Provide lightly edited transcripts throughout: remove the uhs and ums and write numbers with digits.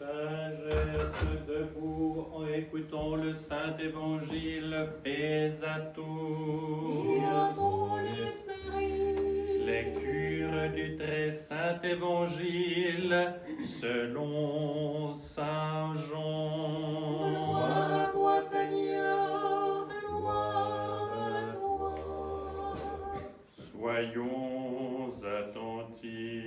Sagesse debout en écoutant le Saint-Évangile, paix à tous. Et à ton esprit. Lecture du très saint Évangile selon Saint Jean. Gloire à toi, Seigneur, gloire à toi. Soyons attentifs.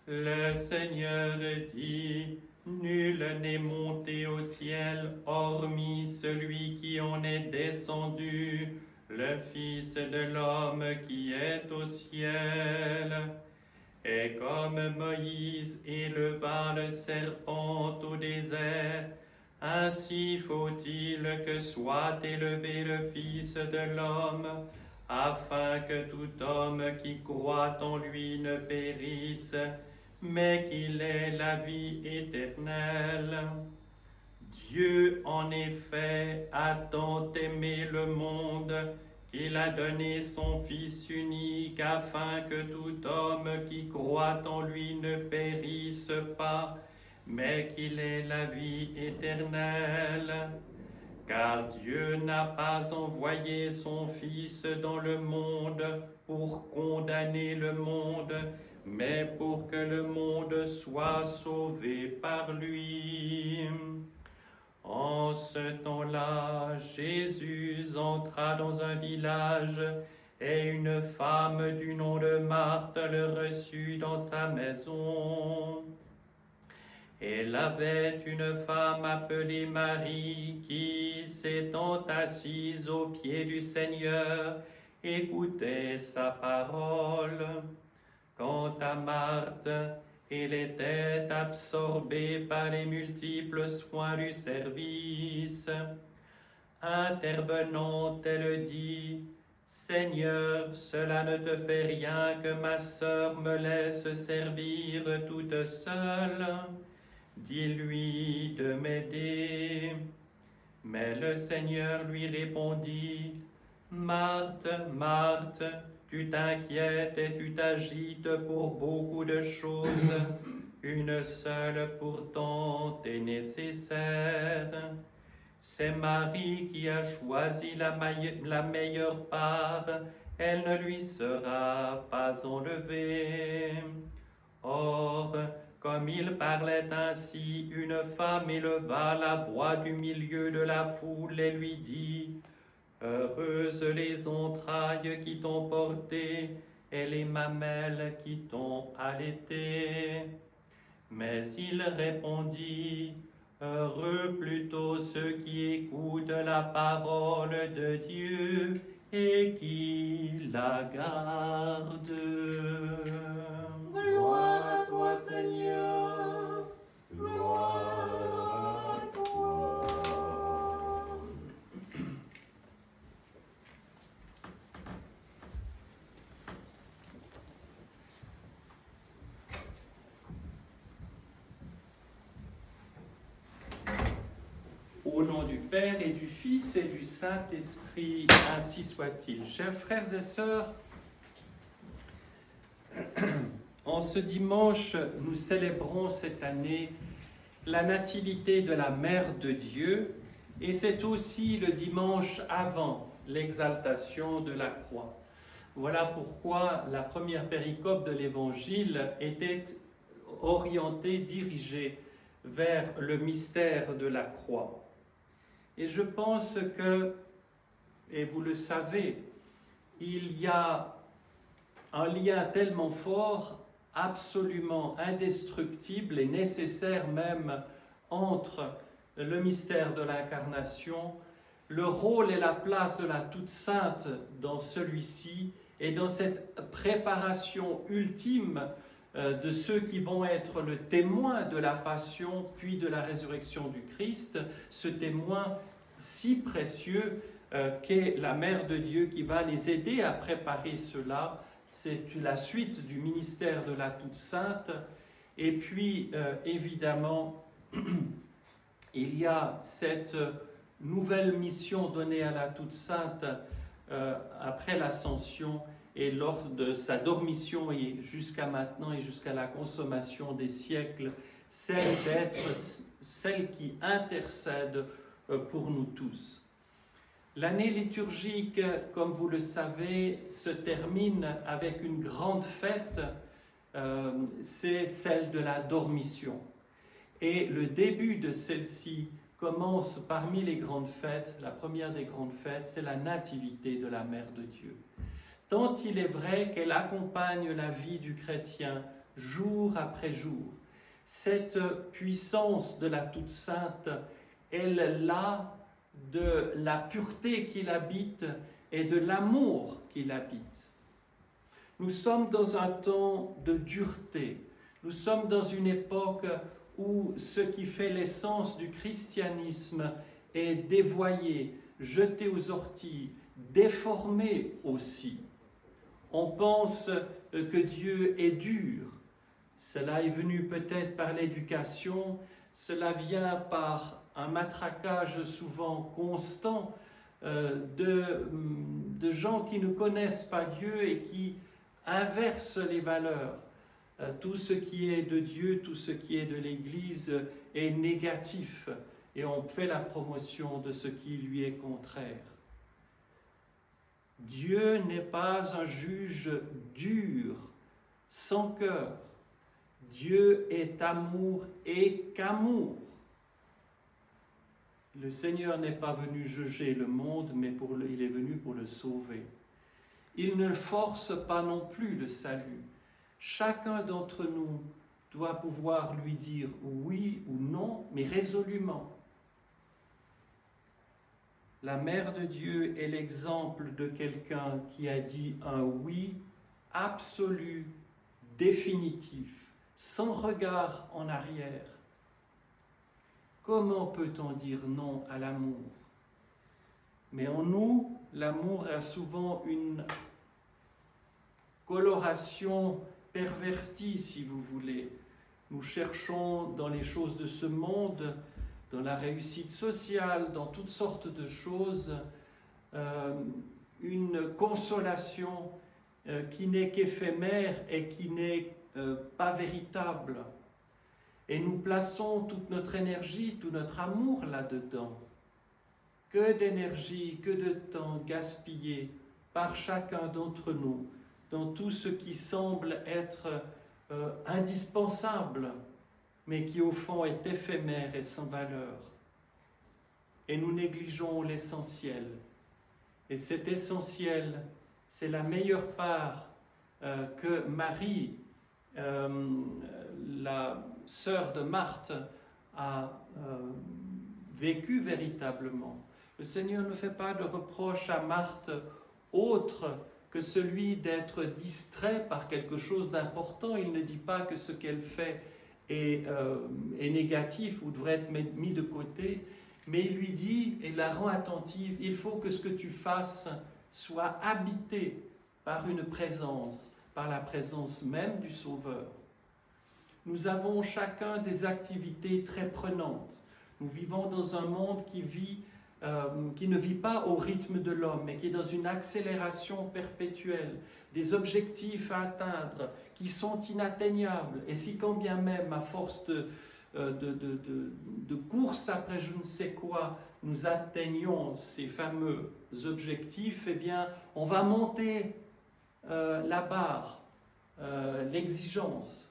Le Seigneur dit, nul n'est monté au ciel hormis celui qui en est descendu, le Fils de l'homme qui est au ciel. Et comme Moïse éleva le serpent au désert, ainsi faut-il que soit élevé le Fils de l'homme, afin que tout homme qui croit en lui ne périsse, mais qu'il ait la vie éternelle. Dieu, en effet, a tant aimé le monde qu'il a donné son Fils unique, afin que tout homme qui croit en lui ne périsse pas, mais qu'il ait la vie éternelle. Car Dieu n'a pas envoyé son Fils dans le monde pour condamner le monde, mais pour que le monde soit sauvé par lui. En ce temps-là, Jésus entra dans un village et une femme du nom de Marthe le reçut dans sa maison. Elle avait une femme appelée Marie qui, s'étant assise aux pieds du Seigneur, écoutait sa parole. Quant à Marthe, elle était absorbée par les multiples soins du service. Intervenante, elle dit, « Seigneur, cela ne te fait rien que ma sœur me laisse servir toute seule. Dis-lui de m'aider. » Mais le Seigneur lui répondit, « Marthe, Marthe, tu t'inquiètes et tu t'agites pour beaucoup de choses. Une seule pourtant est nécessaire. C'est Marie qui a choisi la meilleure part, elle ne lui sera pas enlevée. » Or, comme il parlait ainsi, une femme éleva la voix du milieu de la foule et lui dit, « Heureuses les entrailles qui t'ont porté et les mamelles qui t'ont allaité. » Mais il répondit, « Heureux plutôt ceux qui écoutent la parole de Dieu et qui la gardent. » Gloire à toi, Seigneur, gloire à toi. Au nom du Père et du Fils et du Saint-Esprit, ainsi soit-il. Chers frères et sœurs, en ce dimanche, nous célébrons cette année la nativité de la Mère de Dieu, et c'est aussi le dimanche avant l'exaltation de la croix. Voilà pourquoi la première péricope de l'Évangile était orientée, dirigée vers le mystère de la croix. Et je pense que, et vous le savez, il y a un lien tellement fort, absolument indestructible et nécessaire même entre le mystère de l'incarnation, le rôle et la place de la Toute Sainte dans celui-ci et dans cette préparation ultime de ceux qui vont être le témoin de la passion puis de la résurrection du Christ, ce témoin si précieux qu'est la Mère de Dieu qui va les aider à préparer cela. C'est la suite du ministère de la Toute Sainte. Et puis, évidemment, il y a cette nouvelle mission donnée à la Toute Sainte après l'ascension et lors de sa dormition et jusqu'à maintenant et jusqu'à la consommation des siècles, celle d'être celle qui intercède pour nous tous. L'année liturgique, comme vous le savez, se termine avec une grande fête, c'est celle de la Dormition. Et le début de celle-ci commence parmi les grandes fêtes. La première des grandes fêtes, c'est la nativité de la Mère de Dieu. Tant il est vrai qu'elle accompagne la vie du chrétien jour après jour. Cette puissance de la Toute Sainte, elle l'a de la pureté qui l'habite et de l'amour qui l'habite. Nous sommes dans un temps de dureté. Nous sommes dans une époque où ce qui fait l'essence du christianisme est dévoyé, jeté aux orties, déformé aussi. On pense que Dieu est dur. Cela est venu peut-être par l'éducation, cela vient par un matraquage souvent constant de gens qui ne connaissent pas Dieu et qui inversent les valeurs. Tout ce qui est de Dieu, tout ce qui est de l'Église est négatif et on fait la promotion de ce qui lui est contraire. Dieu n'est pas un juge dur, sans cœur. Dieu est amour et qu'amour. Le Seigneur n'est pas venu juger le monde, mais il est venu pour le sauver. Il ne force pas non plus le salut. Chacun d'entre nous doit pouvoir lui dire oui ou non, mais résolument. La Mère de Dieu est l'exemple de quelqu'un qui a dit un oui absolu, définitif, sans regard en arrière. Comment peut-on dire non à l'amour? Mais en nous, l'amour a souvent une coloration pervertie, si vous voulez. Nous cherchons dans les choses de ce monde, dans la réussite sociale, dans toutes sortes de choses, une consolation qui n'est qu'éphémère et qui n'est pas véritable. Et nous plaçons toute notre énergie, tout notre amour là-dedans. Que d'énergie, que de temps gaspillé par chacun d'entre nous dans tout ce qui semble être indispensable, mais qui au fond est éphémère et sans valeur. Et nous négligeons l'essentiel. Et cet essentiel, c'est la meilleure part que Marie, la sœur de Marthe, a vécu véritablement. Le Seigneur ne fait pas de reproche à Marthe autre que celui d'être distrait par quelque chose d'important. Il ne dit pas que ce qu'elle fait est négatif ou devrait être mis de côté, mais il lui dit et la rend attentive, il faut que ce que tu fasses soit habité par une présence, par la présence même du Sauveur. Nous avons chacun des activités très prenantes. Nous vivons dans un monde qui ne vit pas au rythme de l'homme, mais qui est dans une accélération perpétuelle, des objectifs à atteindre qui sont inatteignables. Et si quand bien même, à force de course après je ne sais quoi, nous atteignons ces fameux objectifs, eh bien, on va monter la barre, l'exigence,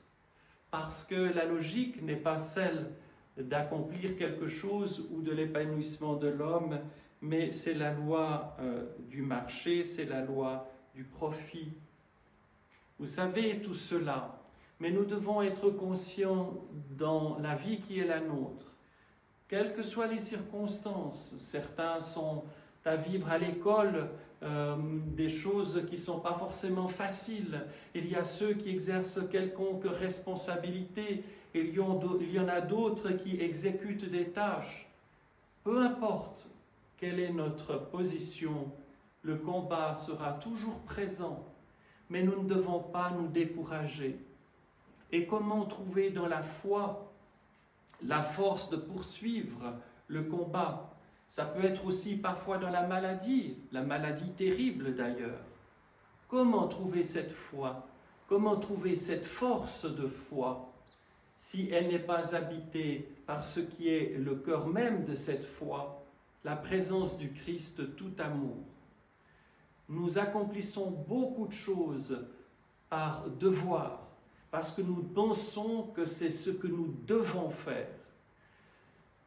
parce que la logique n'est pas celle d'accomplir quelque chose ou de l'épanouissement de l'homme, mais c'est la loi du marché, c'est la loi du profit. Vous savez tout cela, mais nous devons être conscients dans la vie qui est la nôtre, quelles que soient les circonstances. Certains sont à vivre à l'école des choses qui ne sont pas forcément faciles. Il y a ceux qui exercent quelconque responsabilité. Il y en a d'autres qui exécutent des tâches. Peu importe quelle est notre position, le combat sera toujours présent, mais nous ne devons pas nous décourager. Et comment trouver dans la foi la force de poursuivre le combat? Ça peut être aussi parfois dans la maladie terrible d'ailleurs. Comment trouver cette foi? Comment trouver cette force de foi si elle n'est pas habitée par ce qui est le cœur même de cette foi, la présence du Christ tout amour? Nous accomplissons beaucoup de choses par devoir, parce que nous pensons que c'est ce que nous devons faire.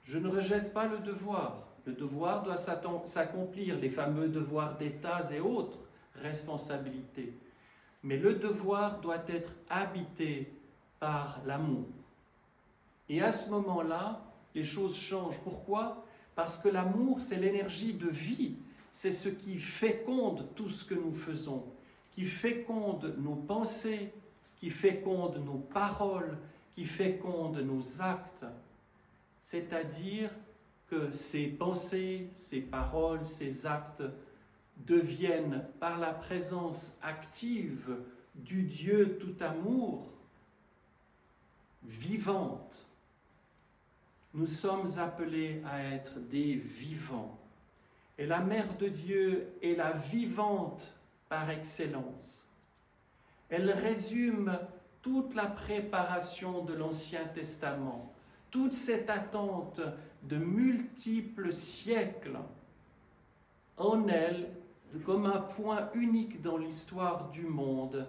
Je ne rejette pas le devoir. Le devoir doit s'accomplir, les fameux devoirs d'État et autres responsabilités. Mais le devoir doit être habité par l'amour. Et à ce moment-là, les choses changent. Pourquoi? Parce que l'amour, c'est l'énergie de vie. C'est ce qui féconde tout ce que nous faisons, qui féconde nos pensées, qui féconde nos paroles, qui féconde nos actes. C'est-à-dire que ces pensées, ces paroles, ces actes deviennent, par la présence active du Dieu tout amour, vivantes. Nous sommes appelés à être des vivants. Et la Mère de Dieu est la vivante par excellence. Elle résume toute la préparation de l'Ancien Testament, toute cette attente de multiples siècles. En elle, comme un point unique dans l'histoire du monde,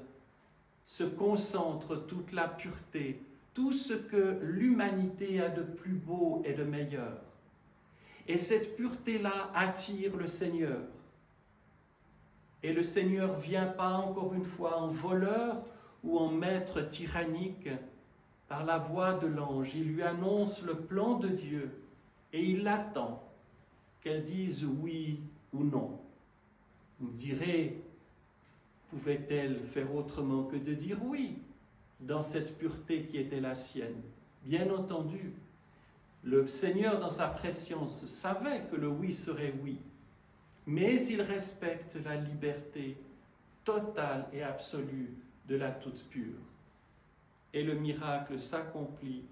se concentre toute la pureté, tout ce que l'humanité a de plus beau et de meilleur. Et cette pureté-là attire le Seigneur. Et le Seigneur ne vient pas encore une fois en voleur ou en maître tyrannique. Par la voix de l'ange, il lui annonce le plan de Dieu et il attend qu'elle dise oui ou non. Vous me direz, pouvait-elle faire autrement que de dire oui dans cette pureté qui était la sienne? Bien entendu, le Seigneur dans sa préscience savait que le oui serait oui, mais il respecte la liberté totale et absolue de la toute pure. Et le miracle s'accomplit,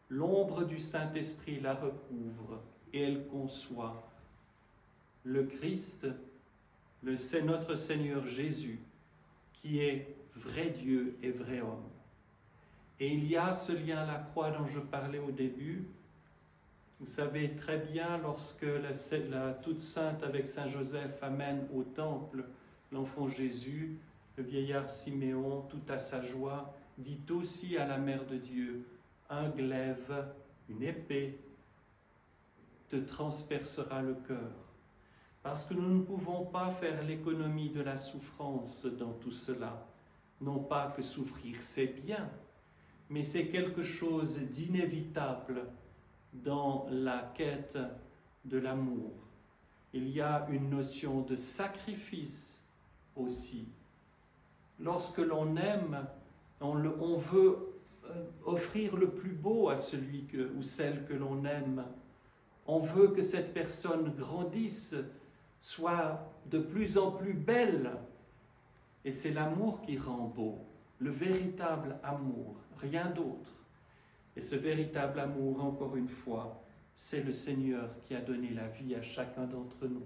l'ombre du Saint-Esprit la recouvre et elle conçoit le Christ, c'est notre Seigneur Jésus, qui est vrai Dieu et vrai homme. Et il y a ce lien à la croix dont je parlais au début. Vous savez très bien, lorsque la toute sainte avec Saint Joseph amène au temple l'enfant Jésus, le vieillard Siméon, tout à sa joie, dit aussi à la Mère de Dieu, un glaive, une épée, te transpercera le cœur. Parce que nous ne pouvons pas faire l'économie de la souffrance dans tout cela. Non pas que souffrir c'est bien, mais c'est quelque chose d'inévitable dans la quête de l'amour. Il y a une notion de sacrifice aussi. Lorsque l'on aime, on veut offrir le plus beau à celui ou celle que l'on aime. On veut que cette personne grandisse, soit de plus en plus belle. Et c'est l'amour qui rend beau, le véritable amour, rien d'autre. Et ce véritable amour, encore une fois, c'est le Seigneur qui a donné la vie à chacun d'entre nous.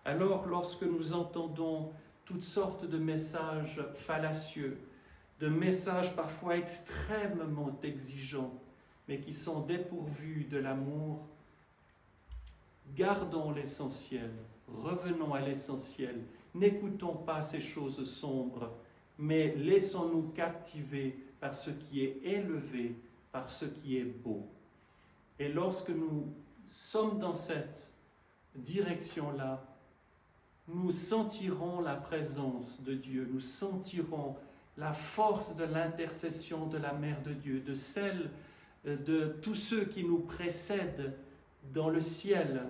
Alors, lorsque nous entendons toutes sortes de messages fallacieux, de messages parfois extrêmement exigeants, mais qui sont dépourvus de l'amour, gardons l'essentiel, revenons à l'essentiel, n'écoutons pas ces choses sombres, mais laissons-nous captiver par ce qui est élevé, par ce qui est beau. Et lorsque nous sommes dans cette direction-là, nous sentirons la présence de Dieu, nous sentirons la force de l'intercession de la Mère de Dieu, de celle de tous ceux qui nous précèdent dans le ciel,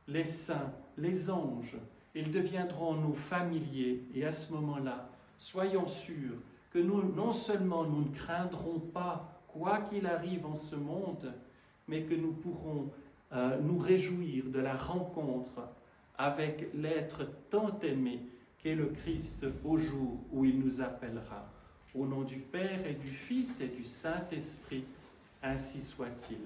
les saints, les anges. Ils deviendront nos familiers et à ce moment-là, soyons sûrs que nous, non seulement nous ne craindrons pas quoi qu'il arrive en ce monde, mais que nous pourrons nous réjouir de la rencontre avec l'être tant aimé qu'est le Christ au jour où il nous appellera. Au nom du Père et du Fils et du Saint-Esprit, ainsi soit-il.